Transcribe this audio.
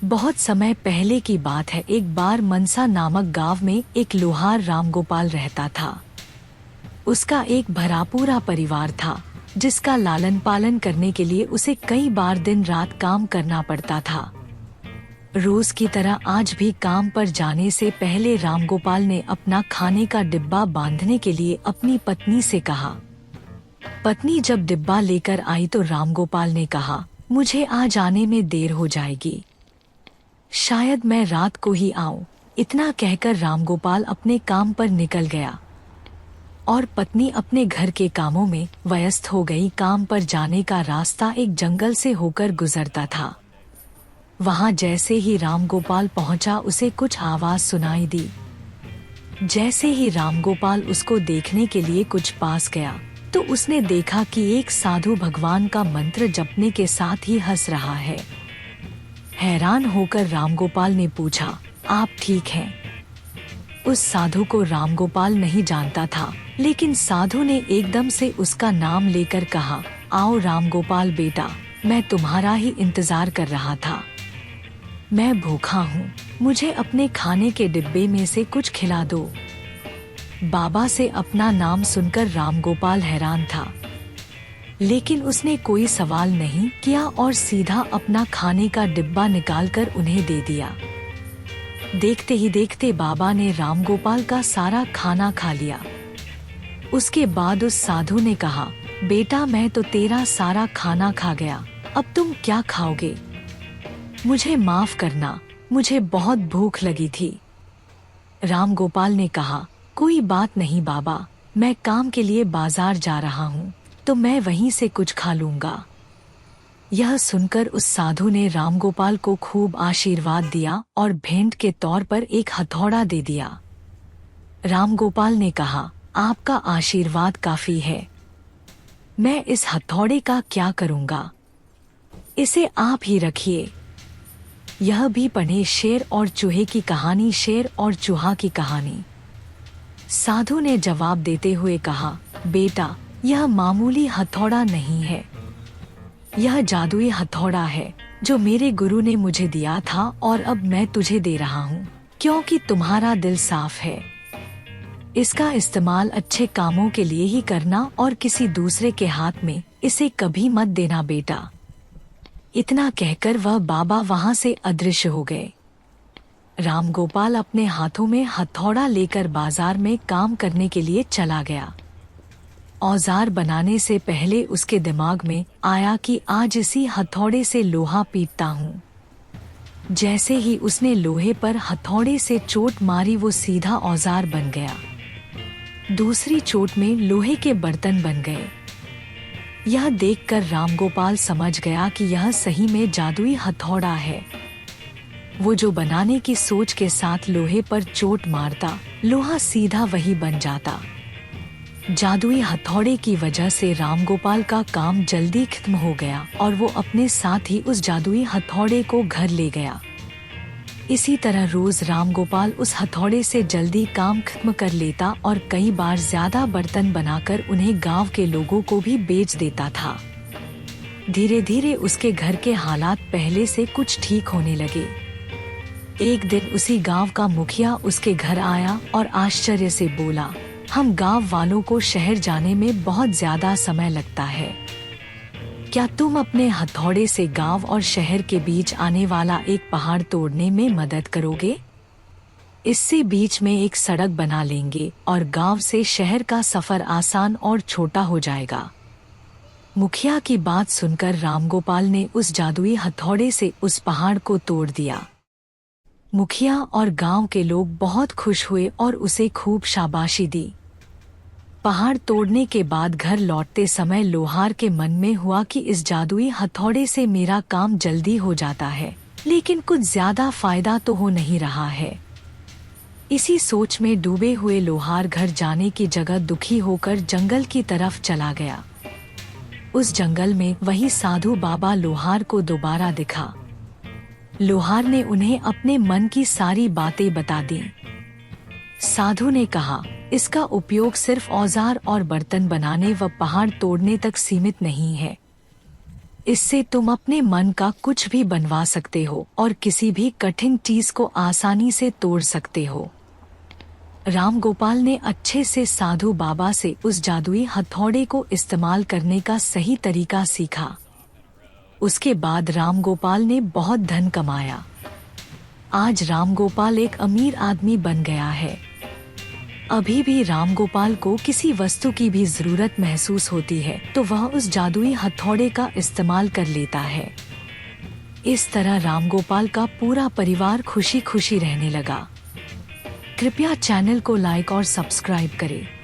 बहुत समय पहले की बात है। एक बार मनसा नामक गांव में एक लोहार रामगोपाल रहता था। उसका एक भरापूरा परिवार था, जिसका लालन पालन करने के लिए उसे कई बार दिन रात काम करना पड़ता था। रोज की तरह आज भी काम पर जाने से पहले रामगोपाल ने अपना खाने का डिब्बा बांधने के लिए अपनी पत्नी से कहा। पत्नी जब डिब्बा लेकर आई तो रामगोपाल ने कहा, मुझे आज आने में देर हो जाएगी, शायद मैं रात को ही आऊं। इतना कहकर रामगोपाल अपने काम पर निकल गया और पत्नी अपने घर के कामों में व्यस्त हो गई। काम पर जाने का रास्ता एक जंगल से होकर गुजरता था। वहां जैसे ही रामगोपाल पहुंचा उसे कुछ आवाज सुनाई दी। जैसे ही रामगोपाल उसको देखने के लिए कुछ पास गया तो उसने देखा कि एक साधु भगवान का मंत्र जपने के साथ ही हंस रहा है। हैरान होकर रामगोपाल ने पूछा, आप ठीक हैं? उस साधु को रामगोपाल नहीं जानता था, लेकिन साधु ने एकदम से उसका नाम लेकर कहा, आओ रामगोपाल बेटा, मैं तुम्हारा ही इंतजार कर रहा था। मैं भूखा हूँ, मुझे अपने खाने के डिब्बे में से कुछ खिला दो। बाबा से अपना नाम सुनकर रामगोपाल हैरान था, लेकिन उसने कोई सवाल नहीं किया और सीधा अपना खाने का डिब्बा निकालकर उन्हें दे दिया। देखते ही देखते बाबा ने रामगोपाल का सारा खाना खा लिया। उसके बाद उस साधु ने कहा, बेटा मैं तो तेरा सारा खाना खा गया, अब तुम क्या खाओगे? मुझे माफ करना, मुझे बहुत भूख लगी थी। रामगोपाल ने कहा, कोई बात नहीं बाबा, मैं काम के लिए बाजार जा रहा हूँ, तो मैं वहीं से कुछ खा लूंगा। यह सुनकर उस साधु ने रामगोपाल को खूब आशीर्वाद दिया और भेंट के तौर पर एक हथौड़ा दे दिया। रामगोपाल ने कहा, आपका आशीर्वाद काफी है, मैं इस हथौड़े का क्या करूंगा, इसे आप ही रखिए। यह भी पढ़े शेर और चूहे की कहानी। शेर और चूहा की कहानी। साधु ने जवाब देते हुए कहा, बेटा यह मामूली हथौड़ा नहीं है, यह जादुई हथौड़ा है जो मेरे गुरु ने मुझे दिया था और अब मैं तुझे दे रहा हूँ, क्योंकि तुम्हारा दिल साफ है। इसका इस्तेमाल अच्छे कामों के लिए ही करना और किसी दूसरे के हाथ में इसे कभी मत देना बेटा। इतना कहकर वह बाबा वहां से अदृश्य हो गए। रामगोपाल अपने हाथों में हथौड़ा लेकर बाजार में काम करने के लिए चला गया। औजार बनाने से पहले उसके दिमाग में आया कि आज इसी हथौड़े से लोहा पीटता हूँ। जैसे ही उसने लोहे पर हथौड़े से चोट मारी वो सीधा औजार बन गया। दूसरी चोट में लोहे के बर्तन बन गए। यह देखकर रामगोपाल समझ गया कि यह सही में जादुई हथौड़ा है। वो जो बनाने की सोच के साथ लोहे पर चोट मारता, लोहा सीधा वही बन जाता। जादुई हथौड़े की वजह से रामगोपाल का काम जल्दी खत्म हो गया और वो अपने साथ ही उस जादुई हथौड़े को घर ले गया। इसी तरह रोज रामगोपाल उस हथौड़े से जल्दी काम खत्म कर लेता और कई बार ज्यादा बर्तन बनाकर उन्हें गांव के लोगों को भी बेच देता था। धीरे धीरे उसके घर के हालात पहले से कुछ ठीक होने लगे। एक दिन उसी गांव का मुखिया उसके घर आया और आश्चर्य से बोला, हम गांव वालों को शहर जाने में बहुत ज्यादा समय लगता है, क्या तुम अपने हथौड़े से गांव और शहर के बीच आने वाला एक पहाड़ तोड़ने में मदद करोगे? इससे बीच में एक सड़क बना लेंगे और गांव से शहर का सफर आसान और छोटा हो जाएगा। मुखिया की बात सुनकर रामगोपाल ने उस जादुई हथौड़े से उस पहाड़ को तोड़ दिया। मुखिया और गांव के लोग बहुत खुश हुए और उसे खूब शाबाशी दी। पहाड़ तोड़ने के बाद घर लौटते समय लोहार के मन में हुआ कि इस जादुई हथौड़े से मेरा काम जल्दी हो जाता है, लेकिन कुछ ज्यादा फायदा तो हो नहीं रहा है। इसी सोच में डूबे हुए लोहार घर जाने की जगह दुखी होकर जंगल की तरफ चला गया। उस जंगल में वही साधु बाबा लोहार को दोबारा दिखा। लोहार ने उन्हें अपने मन की सारी बातें बता दी। साधु ने कहा, इसका उपयोग सिर्फ औजार और बर्तन बनाने व पहाड़ तोड़ने तक सीमित नहीं है। इससे तुम अपने मन का कुछ भी बनवा सकते हो और किसी भी कठिन चीज को आसानी से तोड़ सकते हो। राम गोपाल ने अच्छे से साधु बाबा से उस जादुई हथौड़े को इस्तेमाल करने का सही तरीका सीखा। उसके बाद राम गोपाल ने बहुत धन कमाया। आज राम गोपाल एक अमीर आदमी बन गया है। अभी भी राम गोपाल को किसी वस्तु की भी जरूरत महसूस होती है तो वह उस जादुई हथौड़े का इस्तेमाल कर लेता है। इस तरह राम गोपाल का पूरा परिवार खुशी खुशी रहने लगा। कृपया चैनल को लाइक और सब्सक्राइब करें।